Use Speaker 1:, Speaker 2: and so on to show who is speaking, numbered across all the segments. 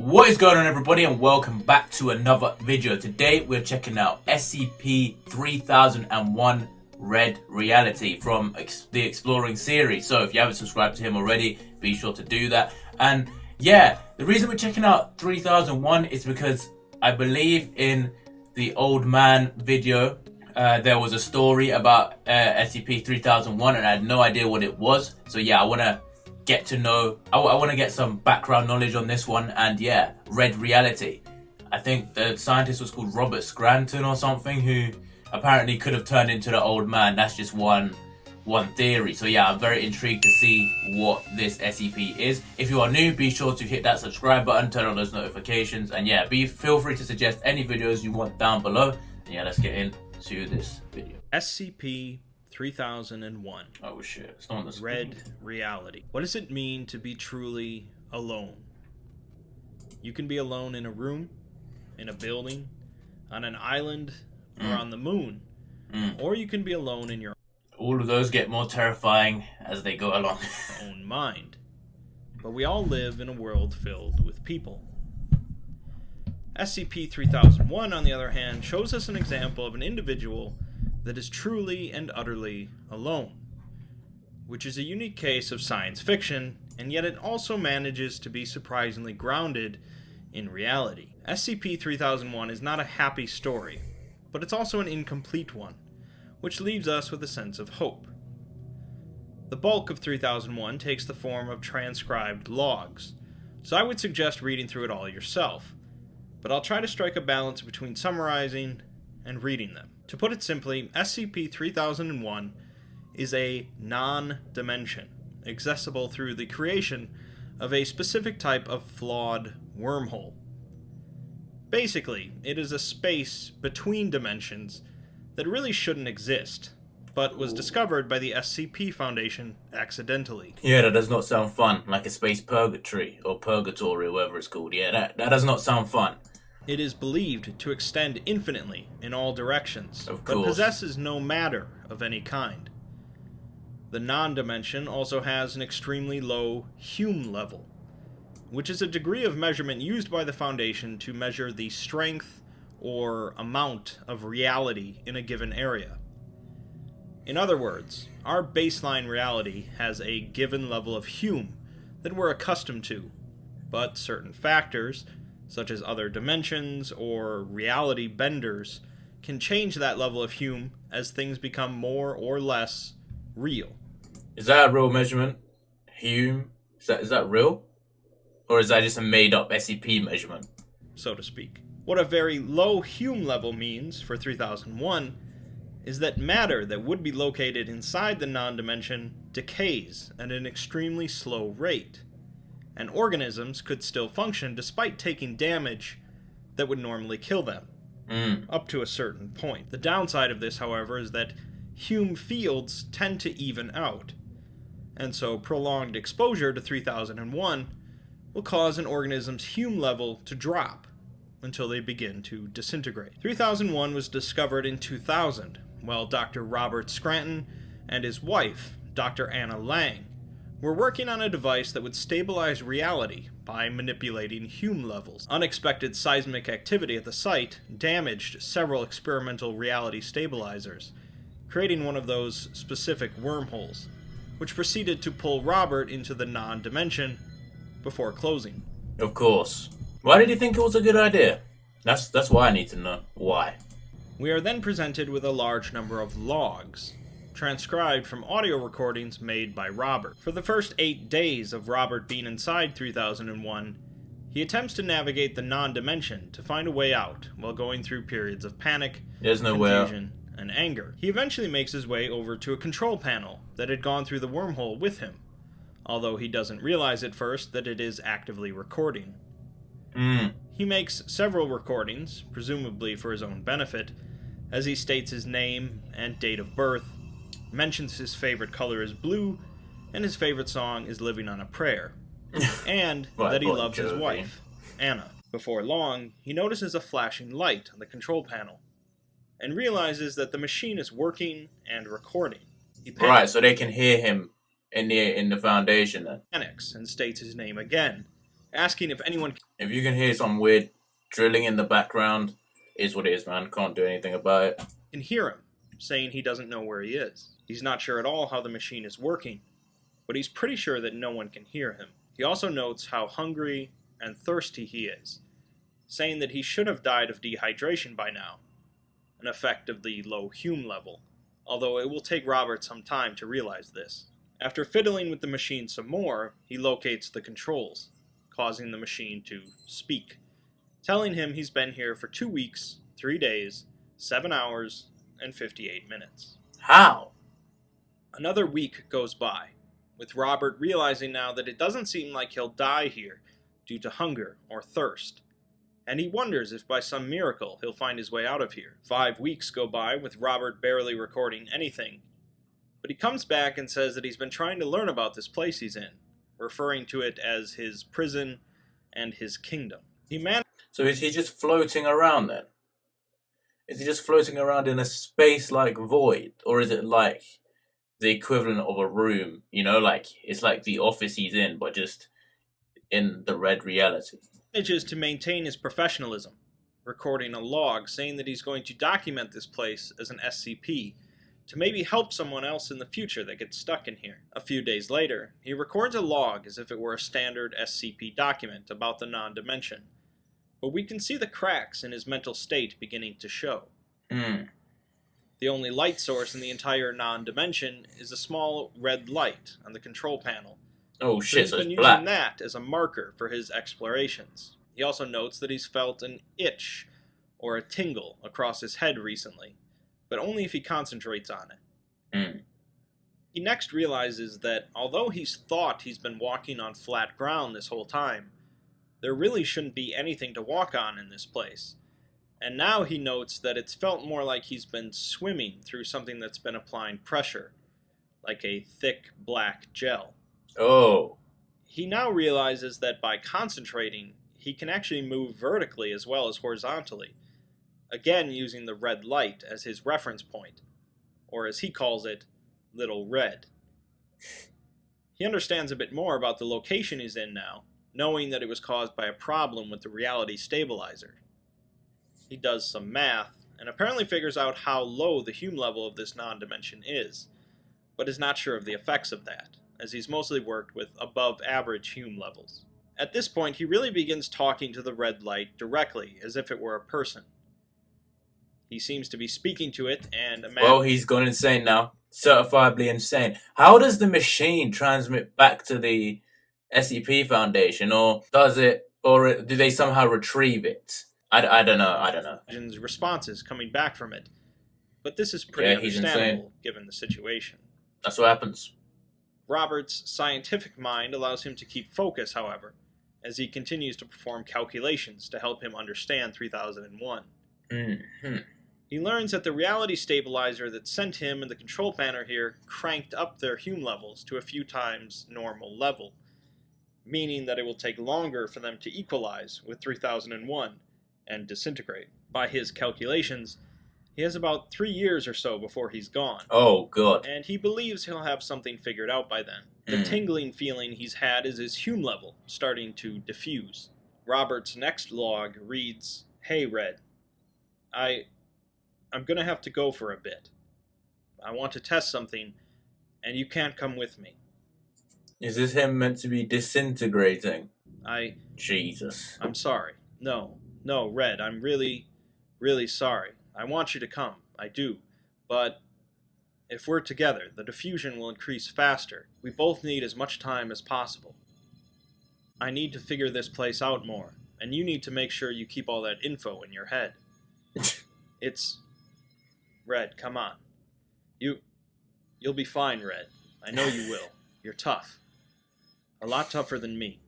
Speaker 1: What is going on, everybody, and welcome back to another video. Today we're checking out SCP-3001 Red Reality from the Exploring series. So if you haven't subscribed to him already, be sure to do that. And yeah, the reason we're checking out 3001 is because I believe in the old man video there was a story about SCP-3001 and I had no idea what it was. So yeah, I want to get to know, I want to get some background knowledge on this one. And yeah, Red Reality, I think the scientist was called Robert Scranton or something, who apparently could have turned into the old man. That's just one theory. So yeah, I'm very intrigued to see what this SCP is. If you are new, be sure to hit that subscribe button, turn on those notifications, and yeah, feel free to suggest any videos you want down below. And yeah, let's get into this video.
Speaker 2: SCP-3001.
Speaker 1: Oh shit, it's not on the screen.
Speaker 2: Red Reality. What does it mean to be truly alone? You can be alone in a room, in a building, on an island, or on the moon. Or you can be alone in your
Speaker 1: All of those get more terrifying as they go along.
Speaker 2: own mind. But we all live in a world filled with people. SCP-3001, on the other hand, shows us an example of an individual that is truly and utterly alone, which is a unique case of science fiction, and yet it also manages to be surprisingly grounded in reality. SCP-3001 is not a happy story, but it's also an incomplete one, which leaves us with a sense of hope. The bulk of 3001 takes the form of transcribed logs, so I would suggest reading through it all yourself, but I'll try to strike a balance between summarizing and reading them. To put it simply, SCP-3001 is a non-dimension, accessible through the creation of a specific type of flawed wormhole. Basically, it is a space between dimensions that really shouldn't exist, but was discovered by the SCP Foundation accidentally.
Speaker 1: Yeah, that does not sound fun, like a space purgatory, or purgatory, or whatever it's called. Yeah, that does not sound fun.
Speaker 2: It is believed to extend infinitely in all directions, but possesses no matter of any kind. The non-dimension also has an extremely low Hume level, which is a degree of measurement used by the Foundation to measure the strength or amount of reality in a given area. In other words, our baseline reality has a given level of Hume that we're accustomed to, but certain factors, such as other dimensions or reality benders, can change that level of Hume as things become more or less real.
Speaker 1: Is that a real measurement? Hume? Is that real? Or is that just a made-up SCP measurement?
Speaker 2: So to speak. What a very low Hume level means for 3001 is that matter that would be located inside the non-dimension decays at an extremely slow rate, and organisms could still function despite taking damage that would normally kill them, up to a certain point. The downside of this, however, is that Hume fields tend to even out, and so prolonged exposure to 3001 will cause an organism's Hume level to drop until they begin to disintegrate. 3001 was discovered in 2000, while Dr. Robert Scranton and his wife, Dr. Anna Lang, were working on a device that would stabilize reality by manipulating Hume levels. Unexpected seismic activity at the site damaged several experimental reality stabilizers, creating one of those specific wormholes, which proceeded to pull Robert into the non-dimension before closing.
Speaker 1: Of course. Why did you think it was a good idea? That's why I need to know. Why?
Speaker 2: We are then presented with a large number of logs, transcribed from audio recordings made by Robert. For the first 8 days of Robert being inside 3001, he attempts to navigate the non-dimension to find a way out while going through periods of panic, confusion, and anger. He eventually makes his way over to a control panel that had gone through the wormhole with him, although he doesn't realize at first that it is actively recording. He makes several recordings, presumably for his own benefit, as he states his name and date of birth, mentions his favorite color is blue, and his favorite song is Living on a Prayer, and that he loves his wife, Anna. Before long, he notices a flashing light on the control panel, and realizes that the machine is working and recording.
Speaker 1: Right, so they can hear him in the Foundation then.
Speaker 2: Panics and states his name again, asking if anyone
Speaker 1: If you can hear some weird drilling in the background, is what it is, man. Can't do anything about it.
Speaker 2: can hear him, saying he doesn't know where he is. He's not sure at all how the machine is working, but he's pretty sure that no one can hear him. He also notes how hungry and thirsty he is, saying that he should have died of dehydration by now, an effect of the low Hume level, although it will take Robert some time to realize this. After fiddling with the machine some more, he locates the controls, causing the machine to speak, telling him he's been here for 2 weeks, 3 days, 7 hours, and 58 minutes.
Speaker 1: How?
Speaker 2: Another week goes by, with Robert realizing now that it doesn't seem like he'll die here due to hunger or thirst, and he wonders if by some miracle he'll find his way out of here. 5 weeks go by with Robert barely recording anything, but he comes back and says that he's been trying to learn about this place he's in, referring to it as his prison and his kingdom.
Speaker 1: So is he just floating around then? Is he just floating around in a space-like void? Or is it like the equivalent of a room? You know, like, it's like the office he's in, but just in the red reality.
Speaker 2: Manages to maintain his professionalism, recording a log saying that he's going to document this place as an SCP to maybe help someone else in the future that gets stuck in here. A few days later, he records a log as if it were a standard SCP document about the non-dimension, but we can see the cracks in his mental state beginning to show. The only light source in the entire non-dimension is a small red light on the control panel.
Speaker 1: Oh shit,
Speaker 2: so
Speaker 1: so
Speaker 2: he's
Speaker 1: it's
Speaker 2: been
Speaker 1: black.
Speaker 2: using that as a marker for his explorations. He also notes that he's felt an itch or a tingle across his head recently, but only if he concentrates on it. He next realizes that although he's thought he's been walking on flat ground this whole time, there really shouldn't be anything to walk on in this place. And now he notes that it's felt more like he's been swimming through something that's been applying pressure, like a thick black gel.
Speaker 1: Oh.
Speaker 2: He now realizes that by concentrating, he can actually move vertically as well as horizontally, again using the red light as his reference point, or as he calls it, Little Red. He understands a bit more about the location he's in now, knowing that it was caused by a problem with the reality stabilizer. He does some math, and apparently figures out how low the Hume level of this non-dimension is, but is not sure of the effects of that, as he's mostly worked with above-average Hume levels. At this point, he really begins talking to the red light directly, as if it were a person. He seems to be speaking to it, and
Speaker 1: Well, he's gone insane now. Certifiably insane. How does the machine transmit back to the SCP Foundation, or does it, or do they somehow retrieve it? I don't know.
Speaker 2: Responses coming back from it, but this is pretty understandable given the situation.
Speaker 1: That's what happens.
Speaker 2: Robert's scientific mind allows him to keep focus, however, as he continues to perform calculations to help him understand 3001. He learns that the reality stabilizer that sent him and the control panel here cranked up their Hume levels to a few times normal level, meaning that it will take longer for them to equalize with 3001 and disintegrate. By his calculations, he has about 3 years or so before he's gone.
Speaker 1: Oh, God.
Speaker 2: And he believes he'll have something figured out by then. The tingling feeling he's had is his Hume level starting to diffuse. Robert's next log reads, "Hey, Red. I'm gonna have to go for a bit. I want to test something, and you can't come with me."
Speaker 1: Is this him meant to be disintegrating? Jesus.
Speaker 2: I'm sorry. No, Red, I'm really, really sorry. I want you to come. I do. But if we're together, the diffusion will increase faster. We both need as much time as possible. I need to figure this place out more, and you need to make sure you keep all that info in your head. Red, come on. You'll be fine, Red. I know you will. You're tough. A lot tougher than me.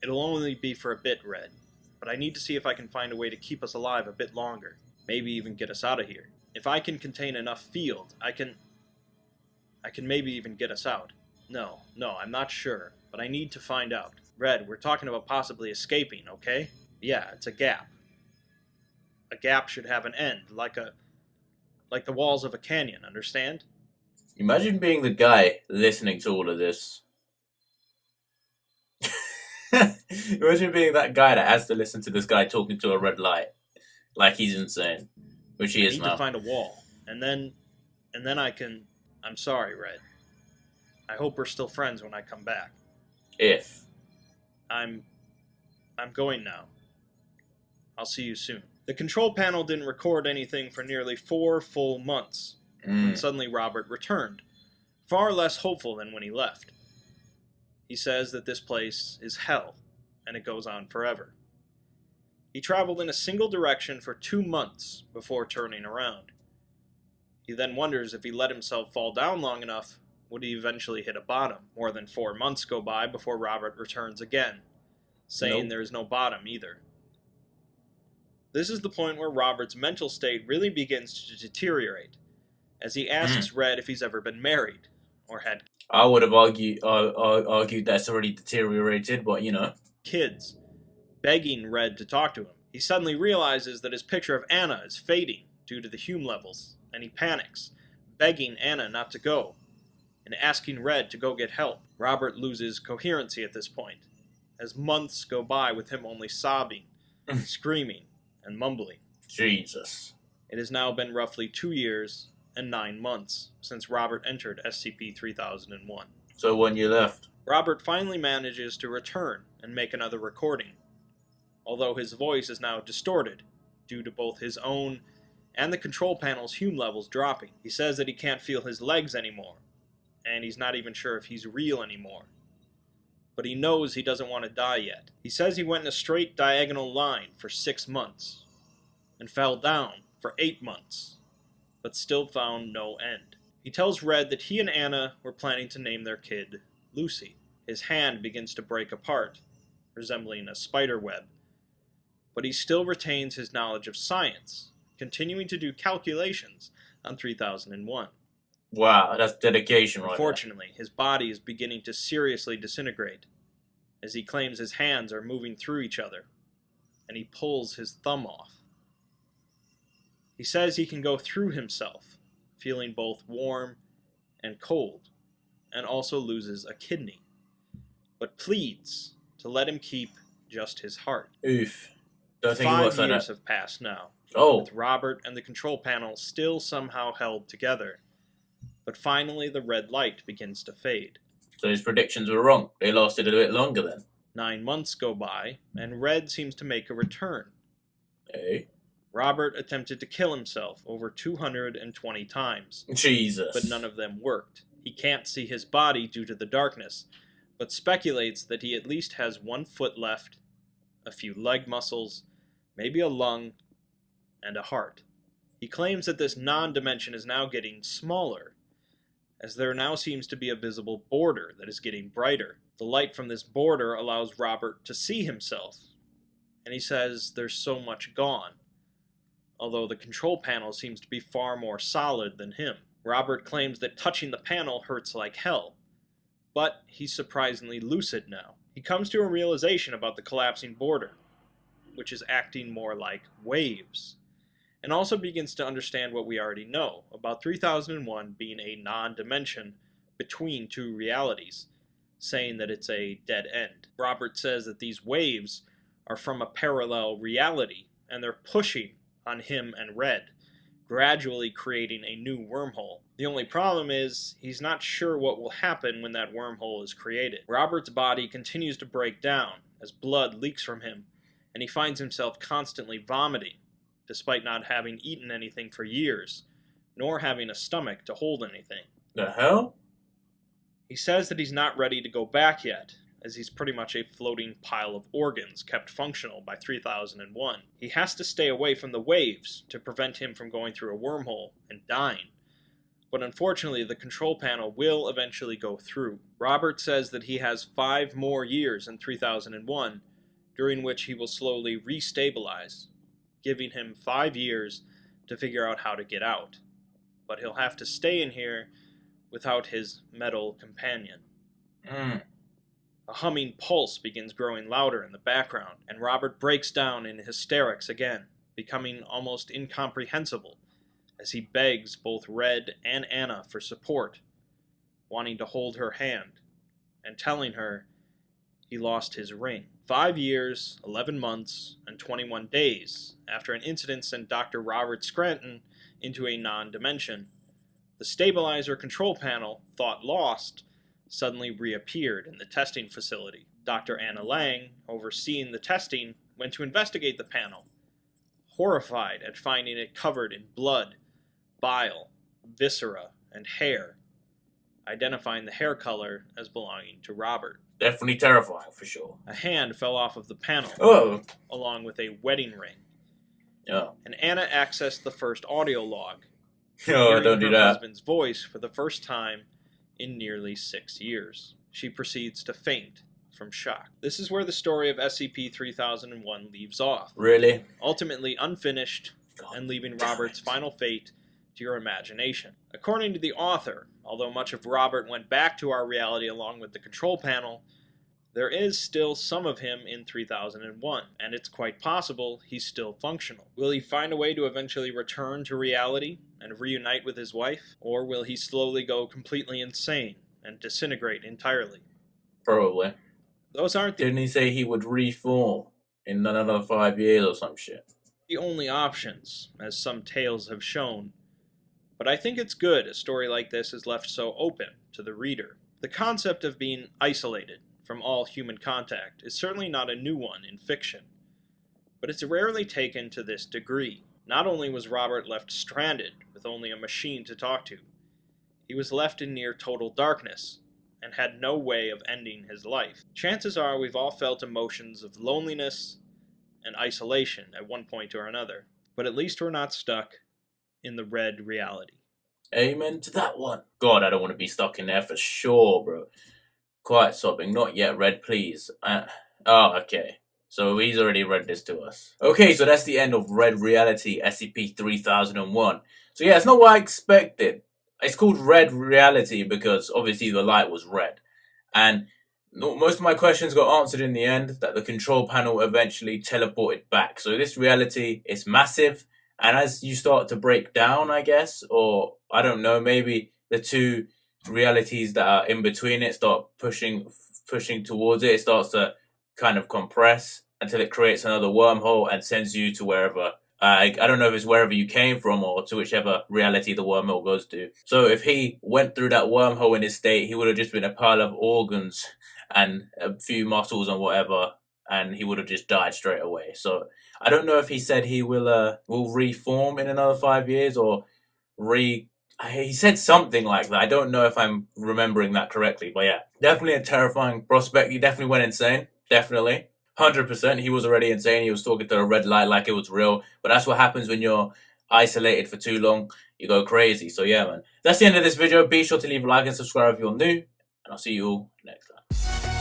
Speaker 2: It'll only be for a bit, Red. But I need to see if I can find a way to keep us alive a bit longer. Maybe even get us out of here. If I can contain enough field, I can maybe even get us out. No, I'm not sure, but I need to find out. Red, we're talking about possibly escaping, okay? Yeah, it's a gap. A gap should have an end, like the walls of a canyon, understand?
Speaker 1: Imagine being the guy listening to all of this. Imagine being that guy that has to listen to this guy talking to a red light. Like he's insane. Which he
Speaker 2: I
Speaker 1: is
Speaker 2: need
Speaker 1: now.
Speaker 2: to find a wall, and then I can. I'm sorry, Red. I hope we're still friends when I come back.
Speaker 1: If.
Speaker 2: I'm going now. I'll see you soon. The control panel didn't record anything for nearly 4 full months, when suddenly Robert returned, far less hopeful than when he left. He says that this place is hell, and it goes on forever. He traveled in a single direction for 2 months before turning around. He then wonders if he let himself fall down long enough, would he eventually hit a bottom? More than 4 months go by before Robert returns again, saying there is no bottom either. This is the point where Robert's mental state really begins to deteriorate, as he asks Red if he's ever been married, or had
Speaker 1: I would have argued that's already deteriorated, but you know.
Speaker 2: kids, begging Red to talk to him. He suddenly realizes that his picture of Anna is fading due to the Hume levels, and he panics, begging Anna not to go, and asking Red to go get help. Robert loses coherency at this point, as months go by with him only sobbing, screaming, and mumbling.
Speaker 1: Jesus.
Speaker 2: It has now been roughly 2 years and 9 months since Robert entered SCP-3001.
Speaker 1: So when you left?
Speaker 2: Robert finally manages to return and make another recording, although his voice is now distorted due to both his own and the control panel's Hume levels dropping. He says that he can't feel his legs anymore, and he's not even sure if he's real anymore. But he knows he doesn't want to die yet. He says he went in a straight diagonal line for 6 months, and fell down for 8 months, but still found no end. He tells Red that he and Anna were planning to name their kid Lucy. His hand begins to break apart, resembling a spider web, but he still retains his knowledge of science, continuing to do calculations on 3001.
Speaker 1: Wow, that's dedication right there.
Speaker 2: Unfortunately, his body is beginning to seriously disintegrate, as he claims his hands are moving through each other, and he pulls his thumb off. He says he can go through himself, feeling both warm and cold, and also loses a kidney, but pleads to let him keep just his heart.
Speaker 1: Oof. Don't think it
Speaker 2: 5
Speaker 1: works like
Speaker 2: years
Speaker 1: that.
Speaker 2: have passed now,
Speaker 1: Oh.
Speaker 2: with Robert and the control panel still somehow held together, but finally the red light begins to fade.
Speaker 1: So his predictions were wrong. They lasted a bit longer then.
Speaker 2: 9 months go by, and Red seems to make a return.
Speaker 1: Hey.
Speaker 2: Robert attempted to kill himself over 220 times,
Speaker 1: Jesus.
Speaker 2: but none of them worked. He can't see his body due to the darkness, but speculates that he at least has 1 foot left, a few leg muscles, maybe a lung, and a heart. He claims that this non-dimension is now getting smaller, as there now seems to be a visible border that is getting brighter. The light from this border allows Robert to see himself, and he says there's so much gone, although the control panel seems to be far more solid than him. Robert claims that touching the panel hurts like hell, but he's surprisingly lucid now. He comes to a realization about the collapsing border, which is acting more like waves, and also begins to understand what we already know about 3001 being a non-dimension between 2 realities, saying that it's a dead end. Robert says that these waves are from a parallel reality, and they're pushing on him and Red, gradually creating a new wormhole. The only problem is, he's not sure what will happen when that wormhole is created. Robert's body continues to break down as blood leaks from him, and he finds himself constantly vomiting, despite not having eaten anything for years, nor having a stomach to hold anything.
Speaker 1: The hell?
Speaker 2: He says that he's not ready to go back yet, as he's pretty much a floating pile of organs kept functional by 3001. He has to stay away from the waves to prevent him from going through a wormhole and dying, but unfortunately the control panel will eventually go through. Robert says that he has 5 more years in 3001, during which he will slowly restabilize, giving him 5 years to figure out how to get out, but he'll have to stay in here without his metal companion. A humming pulse begins growing louder in the background, and Robert breaks down in hysterics again, becoming almost incomprehensible as he begs both Red and Anna for support, wanting to hold her hand, and telling her he lost his ring. 5 years, 11 months, and 21 days after an incident sent Dr. Robert Scranton into a non-dimension, the stabilizer control panel, thought lost, suddenly reappeared in the testing facility. Dr. Anna Lang, overseeing the testing, went to investigate the panel, horrified at finding it covered in blood, bile, viscera, and hair, identifying the hair color as belonging to Robert.
Speaker 1: Definitely terrifying, for sure.
Speaker 2: A hand fell off of the panel, along with a wedding ring.
Speaker 1: Yeah.
Speaker 2: And Anna accessed the first audio log,
Speaker 1: Oh, don't do
Speaker 2: her
Speaker 1: that.
Speaker 2: husband's voice for the first time in nearly 6 years. She proceeds to faint from shock. This is where the story of SCP-3001 leaves off.
Speaker 1: Really?
Speaker 2: Ultimately unfinished and leaving Robert's final fate to your imagination. According to the author, although much of Robert went back to our reality along with the control panel, there is still some of him in 3001, and it's quite possible he's still functional. Will he find a way to eventually return to reality and reunite with his wife, or will he slowly go completely insane and disintegrate entirely?
Speaker 1: Probably.
Speaker 2: Those aren't
Speaker 1: Didn't he say he would reform in another 5 years or some shit?
Speaker 2: the only options, as some tales have shown, but I think it's good a story like this is left so open to the reader. The concept of being isolated from all human contact is certainly not a new one in fiction, but it's rarely taken to this degree. Not only was Robert left stranded with only a machine to talk to, he was left in near total darkness and had no way of ending his life. Chances are we've all felt emotions of loneliness and isolation at one point or another, but at least we're not stuck in the red reality.
Speaker 1: Amen to that one. God, I don't want to be stuck in there for sure, bro. Quiet sobbing. Not yet, Red, please. Okay. So he's already read this to us. Okay, so that's the end of Red Reality SCP-3001. So yeah, it's not what I expected. It's called Red Reality because obviously the light was red. And most of my questions got answered in the end, that the control panel eventually teleported back. So this reality is massive. And as you start to break down, I guess, or I don't know, maybe the two realities that are in between it start pushing towards it. It starts to kind of compress until it creates another wormhole and sends you to wherever. I don't know if it's wherever you came from or to whichever reality the wormhole goes to. So if he went through that wormhole in his state, he would have just been a pile of organs and a few muscles and whatever, and he would have just died straight away. So I don't know if he said he will reform in another 5 years or he said something like that. I don't know if I'm remembering that correctly, but yeah, definitely a terrifying prospect. He definitely went insane. Definitely. 100%. He was already insane. He was talking to the red light like it was real. But that's what happens when you're isolated for too long. You go crazy. So yeah, man. That's the end of this video. Be sure to leave a like and subscribe if you're new. And I'll see you all next time.